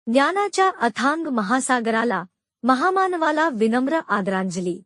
ज्ञानाच्या अथांग महासागराला, महामानवाला विनम्र आदरांजली।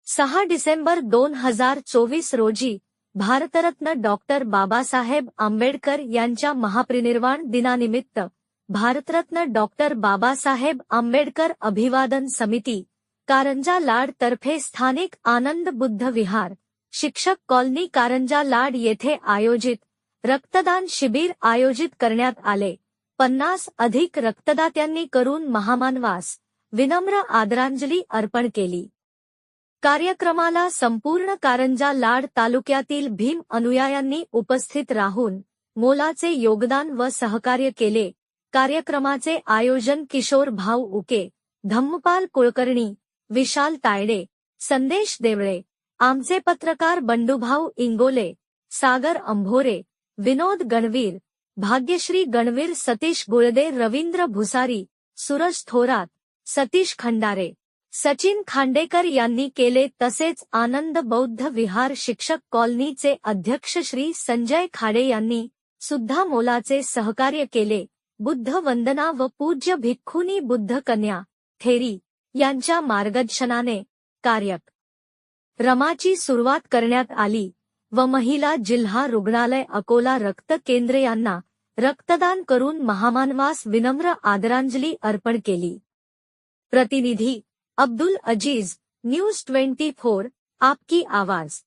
6 डिसेंबर 2024 रोजी भारतरत्न डॉक्टर बाबासाहेब आंबेडकर यांच्या महापरिनिर्वाण दिनानिमित्त भारतरत्न डॉक्टर बाबासाहेब आंबेडकर अभिवादन समिती, कारंजा लाड तर्फे स्थानिक आनंद बुद्ध विहार, शिक्षक कॉलनी कारंजा लाड येथे आयोजित रक्तदान शिबिर आयोजित करण्यात आले। 50 अधिक रक्तदात्यांनी करून महामानवास विनम्र आदरांजली अर्पण केली। कार्यक्रमाला संपूर्ण कारंजा लाड तालुक्यातील भीम अनुयायांनी उपस्थित राहून मोलाचे योगदान व सहकार्य केले। कार्यक्रमाचे आयोजन किशोर भाऊ उके, धम्मपाल कुलकर्णी, विशाल तायडे, संदेश देवळे, आमचे पत्रकार बंडूभाऊ इंगोले, सागर अंभोरे, विनोद गणवीर, भाग्यश्री गणवीर, सतीश गुळदे, रवींद्र भुसारी, सूरज थोरात, सतीश खंडारे, सचिन खांडेकर यांनी केले। तसेच आनंद बौद्ध विहार शिक्षक कॉलनीचे अध्यक्ष श्री संजय खाडे यांनी सुद्धा मोलाचे सहकार्य केले। बुद्ध वंदना व पूज्य भिक्खुनी बुद्ध कन्या थेरी यांच्या मार्गदर्शनाने कार्यक्रमाची सुरुवात करण्यात आली व महिला जिल्हा रुग्णालय अकोला रक्त केंद्र यांना रक्तदान करून महामानवास विनम्र आदरांजली अर्पण केली। प्रतिनिधी अब्दुल अजीज, न्यूज 24, आपकी आवाज।